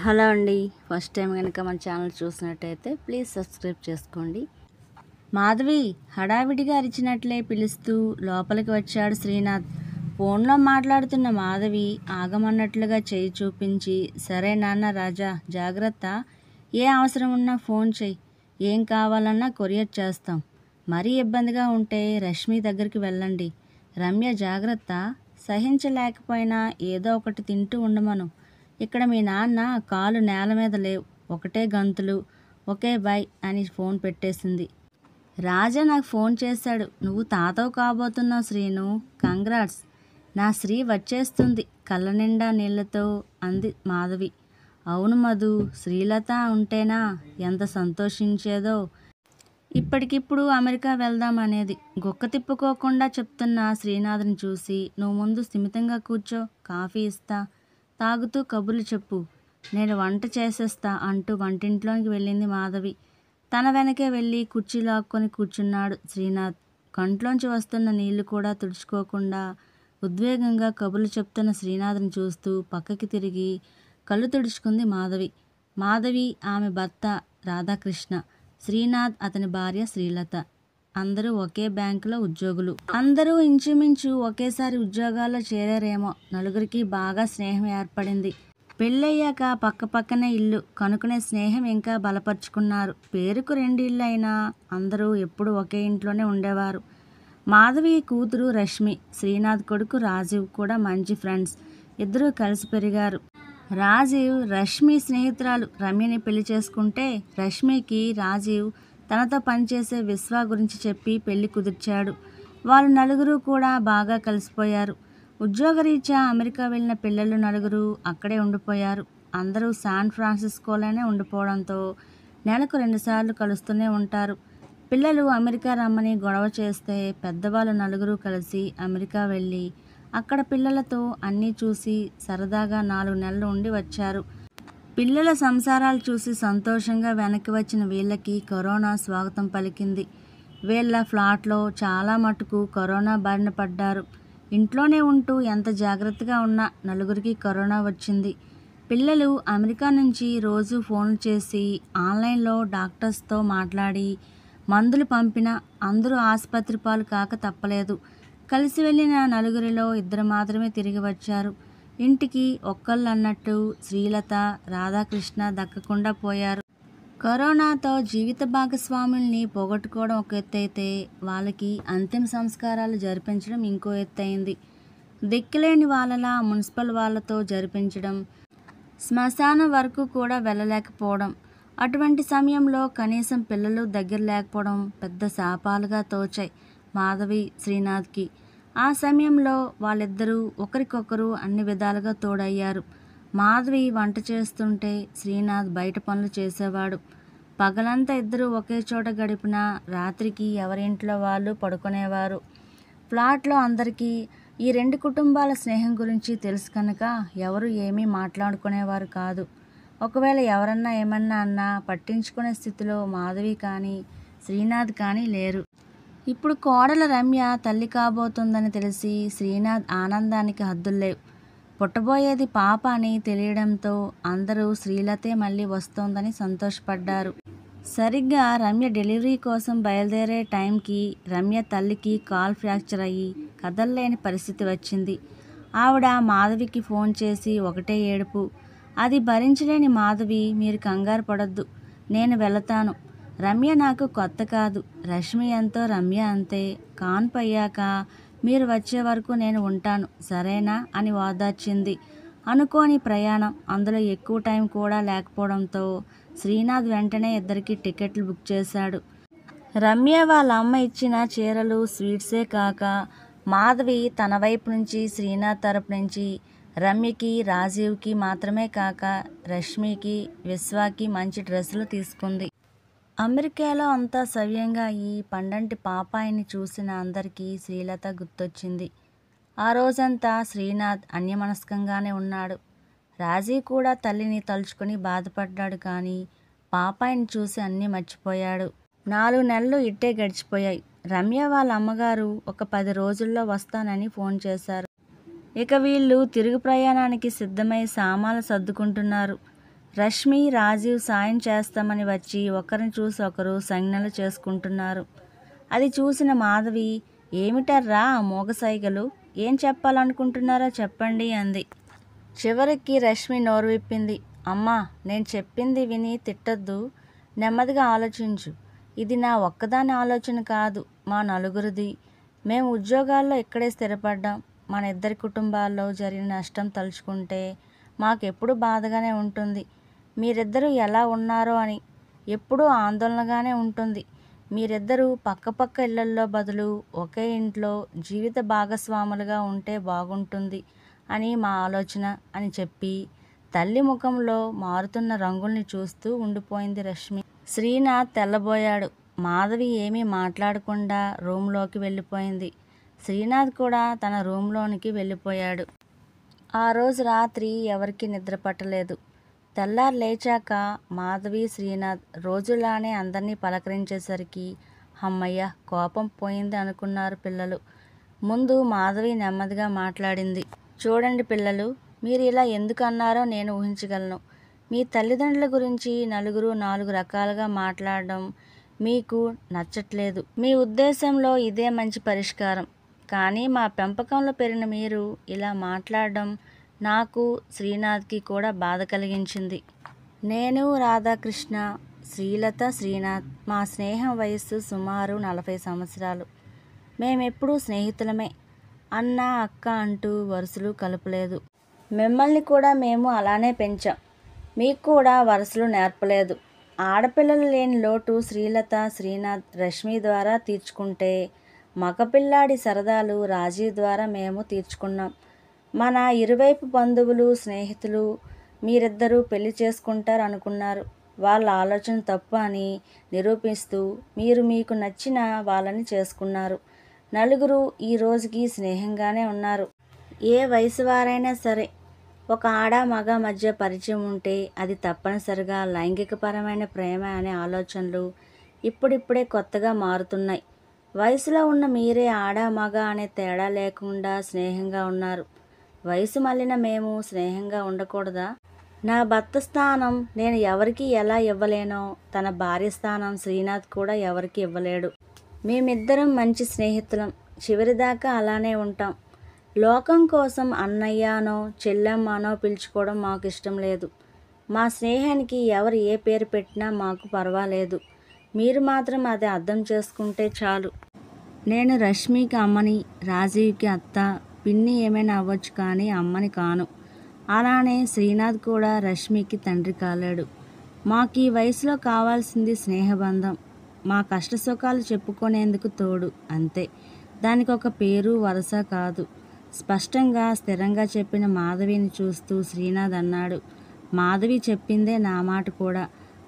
Hello అండి. First time కనుక మన ఛానల్ చూసినట్టయితే ప్లీజ్ సబ్స్క్రైబ్ చేసుకోండి. మాధవి హడావిడిగా అరిచినట్లే పిలుస్తూ లోపలికి వచ్చాడు శ్రీనాథ్. ఫోన్లో మాట్లాడుతున్న మాధవి ఆగమన్నట్లుగా చేయి చూపించి, సరే నాన్న రాజా, జాగ్రత్త, ఏ అవసరం ఉన్నా ఫోన్ చెయ్యి, ఏం కావాలన్నా కొరియర్ చేస్తాం, మరీ ఇబ్బందిగా ఉంటే రష్మి దగ్గరికి వెళ్ళండి, రమ్య జాగ్రత్త, సహించలేకపోయినా ఏదో ఒకటి తింటూ ఉండమను, ఇక్కడ మీ నాన్న కాలు నేల మీద లేవు, ఒకటే గంతులు, ఒకే బై అని ఫోన్ పెట్టేసింది. రాజా నాకు ఫోన్ చేశాడు, నువ్వు తాతవు కాబోతున్నావు శ్రీను, కంగ్రాట్స్, నా శ్రీ వచ్చేస్తుంది, కళ్ళ నిండా నీళ్లతో అంది మాధవి. అవును మధు, శ్రీలత ఉంటేనా ఎంత సంతోషించేదో, ఇప్పటికిప్పుడు అమెరికా వెళ్దాం అనేది. గుక్క తిప్పుకోకుండా చెప్తున్న శ్రీనాథ్ని చూసి, నువ్వు ముందు స్థిమితంగా కూర్చో, కాఫీ ఇస్తా, తాగుతూ కబుర్లు చెప్పు, నేను వంట చేసేస్తా అంటూ వంటింట్లోకి వెళ్ళింది మాధవి. తన వెనకే వెళ్ళి కుర్చీ లాక్కొని కూర్చున్నాడు శ్రీనాథ్. కంట్లోంచి వస్తున్న నీళ్లు కూడా తుడుచుకోకుండా ఉద్వేగంగా కబుర్లు చెప్తున్న శ్రీనాథ్ని చూస్తూ పక్కకి తిరిగి కళ్ళు తుడుచుకుంది మాధవి. మాధవి, ఆమె భర్త రాధాకృష్ణ, శ్రీనాథ్ అతని భార్య శ్రీలత. అందరూ ఒకే బ్యాంకులో ఉద్యోగులు. అందరూ ఇంచుమించు ఒకేసారి ఉద్యోగాల్లో చేరారేమో. నలుగురికి బాగా స్నేహం ఏర్పడింది. పెళ్ళయ్యాక పక్కపక్కనే ఇల్లు కనుకునే స్నేహం ఇంకా బలపరుచుకున్నారు. పేరుకు 2 ఇళ్ళు అయినా అందరూ ఎప్పుడూ ఒకే ఇంట్లోనే ఉండేవారు. మాధవి కూతురు రష్మి, శ్రీనాథ్ కొడుకు రాజీవ్ కూడా మంచి ఫ్రెండ్స్. ఇద్దరూ కలిసి పెరిగారు. రాజీవ్ రష్మి స్నేహితురాలు రమ్యని పెళ్లి చేసుకుంటే, రష్మికి రాజీవ్ తనతో పనిచేసే విశ్వ గురించి చెప్పి పెళ్లి కుదిర్చాడు. వాళ్ళు నలుగురు కూడా బాగా కలిసిపోయారు. ఉద్యోగరీత్యా అమెరికా వెళ్ళిన పిల్లలు నలుగురు అక్కడే ఉండిపోయారు. అందరూ శాన్ ఫ్రాన్సిస్కోలోనే ఉండిపోవడంతో నెలకు 2 సార్లు కలుస్తూనే ఉంటారు. పిల్లలు అమెరికా రమ్మని గొడవ చేస్తే పెద్దవాళ్ళు నలుగురు కలిసి అమెరికా వెళ్ళి అక్కడ పిల్లలతో అన్నీ చూసి సరదాగా 4 నెలలు ఉండి వచ్చారు. పిల్లల సంసారాలు చూసి సంతోషంగా వెనక్కి వచ్చిన వీళ్ళకి కరోనా స్వాగతం పలికింది. వీళ్ళ ఫ్లాట్లో చాలా మటుకు కరోనా బారిన పడ్డారు. ఇంట్లోనే ఉంటూ ఎంత జాగ్రత్తగా ఉన్నా నలుగురికి కరోనా వచ్చింది. పిల్లలు అమెరికా నుంచి రోజు ఫోన్లు చేసి ఆన్లైన్లో డాక్టర్స్తో మాట్లాడి మందులు పంపినా అందరూ ఆసుపత్రి పాలు కాక తప్పలేదు. కలిసి వెళ్ళిన నలుగురిలో 2 మాత్రమే తిరిగి వచ్చారు. ఇంటికి ఒక్కళ్ళు అన్నట్టు శ్రీలత, రాధాకృష్ణ దక్కకుండా పోయారు. కరోనాతో జీవిత భాగస్వాముల్ని పోగొట్టుకోవడం ఒక ఎత్తైతే, వాళ్ళకి అంతిమ సంస్కారాలు జరిపించడం ఇంకో ఎత్తైంది. దిక్కులేని వాళ్ళలా మున్సిపల్ వాళ్ళతో జరిపించడం, శ్మశానం వరకు కూడా వెళ్ళలేకపోవడం. అటువంటి సమయంలో కనీసం పిల్లలు దగ్గర లేకపోవడం పెద్ద శాపాలుగా తోచాయి మాధవి, శ్రీనాథ్కి. ఆ సమయంలో వాళ్ళిద్దరూ ఒకరికొకరు అన్ని విధాలుగా తోడయ్యారు. మాధవి వంట చేస్తుంటే శ్రీనాథ్ బయట పనులు చేసేవాడు. పగలంతా ఇద్దరు ఒకే చోట గడిపినా రాత్రికి ఎవరింట్లో వాళ్ళు పడుకునేవారు. ఫ్లాట్లో అందరికీ ఈ 2 కుటుంబాల స్నేహం గురించి తెలుసు కనుక ఎవరు ఏమీ మాట్లాడుకునేవారు కాదు. ఒకవేళ ఎవరన్నా ఏమన్నా అన్నా పట్టించుకునే స్థితిలో మాధవి కానీ శ్రీనాథ్ కానీ లేరు. ఇప్పుడు కోడల రమ్య తల్లి కాబోతుందని తెలిసి శ్రీనాథ్ ఆనందానికి హద్దుల్లేవు. పుట్టబోయేది పాప అని తెలియడంతో అందరూ శ్రీలతే మళ్ళీ వస్తోందని సంతోషపడ్డారు. సరిగ్గా రమ్య డెలివరీ కోసం బయలుదేరే టైంకి రమ్య తల్లికి కాల్ ఫ్రాక్చర్ అయ్యి కదల్లేని పరిస్థితి వచ్చింది. ఆవిడ మాధవికి ఫోన్ చేసి ఒకటే ఏడుపు. అది భరించలేని మాధవి, మీరు కంగారు పడొద్దు, నేను వెళతాను, రమ్య నాకు కొత్త కాదు, రష్మి ఎంతో రమ్య అంతే, కాన్పు అయ్యాక మీరు వచ్చే వరకు నేను ఉంటాను సరేనా అని ఓదార్చింది. అనుకోని ప్రయాణం, అందులో ఎక్కువ టైం కూడా లేకపోవడంతో శ్రీనాథ్ వెంటనే ఇద్దరికి టికెట్లు బుక్ చేశాడు. రమ్య వాళ్ళ అమ్మ ఇచ్చిన చీరలు, స్వీట్సే కాక మాధవి తన వైపు నుంచి శ్రీనాథ్ తరపు నుంచి రమ్యకి, రాజీవ్కి మాత్రమే కాక రష్మికి, విశ్వాకి మంచి డ్రెస్సులు తీసుకుంది. అమెరికాలో అంతా సవ్యంగా ఈ పండంటి పాపాయిని చూసిన అందరికీ శ్రీలత గుర్తొచ్చింది. ఆ రోజంతా శ్రీనాథ్ అన్యమనస్కంగానే ఉన్నాడు. రాజీవ్ కూడా తల్లిని తలుచుకుని బాధపడ్డాడు. కానీ పాపాయిని చూసి అన్నీ మర్చిపోయాడు. 4 నెలలు ఇట్టే గడిచిపోయాయి. రమ్య వాళ్ళ అమ్మగారు ఒక 10 రోజుల్లో వస్తానని ఫోన్ చేశారు. ఇక వీళ్ళు తిరుగు ప్రయాణానికి సిద్ధమై సామాన్లు సర్దుకుంటున్నారు. రష్మి, రాజీవ్ సాయం చేస్తామని వచ్చి ఒకరిని చూసి ఒకరు సంజ్ఞలు చేసుకుంటున్నారు. అది చూసిన మాధవి, ఏమిటర్రా మోగ సైగలు, ఏం చెప్పాలనుకుంటున్నారో చెప్పండి అంది. చివరికి రష్మి నోరు విప్పింది. అమ్మా, నేను చెప్పింది విని తిట్టొద్దు, నెమ్మదిగా ఆలోచించు. ఇది నా ఒక్కదాని ఆలోచన కాదు, మా నలుగురిది. మేము ఉద్యోగాల్లో ఇక్కడే స్థిరపడ్డాం. మన ఇద్దరి కుటుంబాల్లో జరిగిన నష్టం తలుచుకుంటే మాకెప్పుడు బాధగానే ఉంటుంది. మీరిద్దరూ ఎలా ఉన్నారో అని ఎప్పుడూ ఆందోళనగానే ఉంటుంది. మీరిద్దరూ పక్కపక్క ఇళ్లల్లో బదులు ఒకే ఇంట్లో జీవిత భాగస్వాములుగా ఉంటే బాగుంటుంది అని మా ఆలోచన అని చెప్పి తల్లి ముఖంలో మారుతున్న రంగుల్ని చూస్తూ ఉండిపోయింది రష్మి. శ్రీనాథ్ తెల్లబోయాడు. మాధవి ఏమీ మాట్లాడకుండా రూంలోకి వెళ్ళిపోయింది. శ్రీనాథ్ కూడా తన రూంలోనికి వెళ్ళిపోయాడు. ఆ రోజు రాత్రి ఎవరికీ నిద్ర పట్టలేదు. తెల్లారు లేచాక మాధవి, శ్రీనాథ్ రోజులానే అందరినీ పలకరించేసరికి అమ్మయ్య, కోపం పోయింది అనుకున్నారు పిల్లలు. ముందు మాధవి నెమ్మదిగా మాట్లాడింది. చూడండి పిల్లలు, మీరు ఇలా ఎందుకు అన్నారో నేను ఊహించగలను. మీ తల్లిదండ్రుల గురించి నలుగురు 4 రకాలుగా మాట్లాడడం మీకు నచ్చట్లేదు. మీ ఉద్దేశంలో ఇదే మంచి పరిష్కారం. కానీ మా పెంపకంలో పెరిగిన మీరు ఇలా మాట్లాడడం నాకు, శ్రీనాథ్కి కూడా బాధ కలిగించింది. నేను, రాధాకృష్ణ, శ్రీలత, శ్రీనాథ్ మా స్నేహం వయస్సు సుమారు 40 సంవత్సరాలు. మేమెప్పుడూ స్నేహితులమే. అన్న, అక్క అంటూ వరుసలు కలపలేదు. మిమ్మల్ని కూడా మేము అలానే పెంచాం. మీకు కూడా వరుసలు నేర్పలేదు. ఆడపిల్లలు లేని లోటు శ్రీలత, శ్రీనాథ్, రష్మి ద్వారా తీర్చుకుంటే మగపిల్లాడి సరదాలు రాజీవ్ ద్వారా మేము తీర్చుకున్నాం. మన ఇరువైపు బంధువులు, స్నేహితులు మీరిద్దరూ పెళ్లి చేసుకుంటారు అనుకున్నారు. వాళ్ళ ఆలోచన తప్పు అని నిరూపిస్తూ మీరు మీకు నచ్చిన వాళ్ళని చేసుకున్నారు. నలుగురు ఈ రోజుకి స్నేహంగానే ఉన్నారు. ఏ వయసు వారైనా సరే ఒక ఆడ మగ మధ్య పరిచయం ఉంటే అది తప్పనిసరిగా లైంగికపరమైన ప్రేమ అనే ఆలోచనలు ఇప్పుడిప్పుడే కొత్తగా మారుతున్నాయి. వయసులో ఉన్న మీరే ఆడ మగ అనే తేడా లేకుండా స్నేహంగా ఉన్నారు. వయసు మళ్ళిన మేము స్నేహంగా ఉండకూడదా? నా భర్త స్థానం నేను ఎవరికి ఎలా ఇవ్వలేనో తన భార్య స్థానం శ్రీనాథ్ కూడా ఎవరికి ఇవ్వలేడు. మేమిద్దరం మంచి స్నేహితులం, చివరిదాకా అలానే ఉంటాం. లోకం కోసం అన్నయ్యనో చెల్లెమ్మనో పిలుచుకోవడం మాకు ఇష్టం లేదు. మా స్నేహానికి ఎవరు ఏ పేరు పెట్టినా మాకు పర్వాలేదు. మీరు మాత్రం అది అర్థం చేసుకుంటే చాలు. నేను రష్మికి అమ్మని, రాజీవ్కి అత్త, పిన్ని ఏమైనా అవ్వచ్చు కానీ అమ్మని కాను. అలానే శ్రీనాథ్ కూడా రష్మికి తండ్రి కాలేడు. మాకు ఈ వయసులో కావాల్సింది స్నేహబంధం, మా కష్ట సుఖాలు చెప్పుకునేందుకు తోడు, అంతే. దానికి ఒక పేరు వరస కాదు. స్పష్టంగా స్థిరంగా చెప్పిన మాధవిని చూస్తూ శ్రీనాథ్ అన్నాడు. మాధవి చెప్పిందే నా మాట కూడా.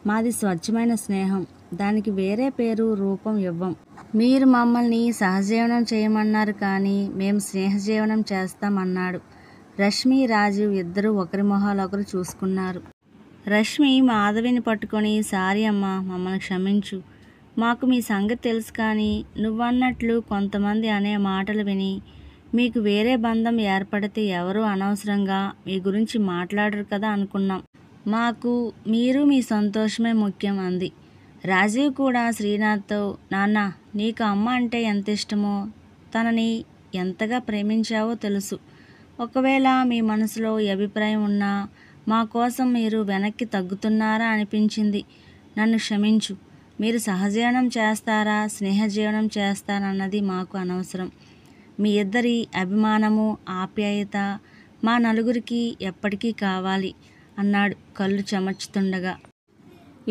మాది స్వచ్ఛమైన స్నేహం, దానికి వేరే పేరు రూపం ఇవ్వం. మీరు మమ్మల్ని సహజీవనం చేయమన్నారు కానీ మేము స్నేహజీవనం చేస్తామన్నాడు. రష్మి, రాజీవ్ ఇద్దరూ ఒకరి మొహాలు ఒకరు చూసుకున్నారు. రష్మి మాధవిని పట్టుకొని, సారీ అమ్మా, మమ్మల్ని క్షమించు. మాకు మీ సంగతి తెలుసు కానీ నువ్వన్నట్లు కొంతమంది అనే మాటలు విని మీకు వేరే బంధం ఏర్పడితే ఎవరూ అనవసరంగా మీ గురించి మాట్లాడరు కదా అనుకున్నాం. మాకు మీరు మీ సంతోషమే ముఖ్యం అంది. రాజీవ్ కూడా శ్రీనాథ్తో, నాన్న, నీకు అమ్మ అంటే ఎంత ఇష్టమో, తనని ఎంతగా ప్రేమించావో తెలుసు. ఒకవేళ మీ మనసులో ఈ అభిప్రాయం ఉన్నా మా కోసం మీరు వెనక్కి తగ్గుతున్నారా అనిపించింది. నన్ను క్షమించు. మీరు సహజీవనం చేస్తారా, స్నేహజీవనం చేస్తారన్నది మాకు అనవసరం. మీ ఇద్దరి అభిమానము, ఆప్యాయత మా నలుగురికి ఎప్పటికీ కావాలి అన్నాడు కళ్ళు చెమర్చుతుండగా.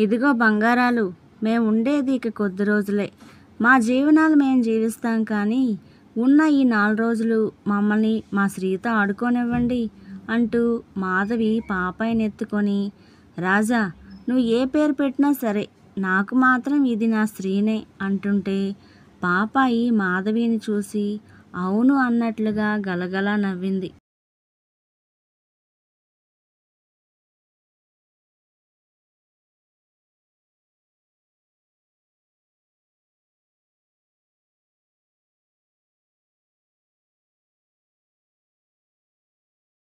ఇదిగో బంగారాలు, మేము ఉండేది ఇక కొద్ది రోజులే. మా జీవనాలు మేము జీవిస్తాం కానీ ఉన్న ఈ 4 రోజులు మమ్మల్ని మా శ్రీతో ఆడుకోనివ్వండి అంటూ మాధవి పాపాయిని ఎత్తుకొని, రాజా, నువ్వు ఏ పేరు పెట్టినా సరే నాకు మాత్రం ఇది నా శ్రీనే అంటుంటే పాపాయి మాధవిని చూసి అవును అన్నట్లుగా గలగలా నవ్వింది.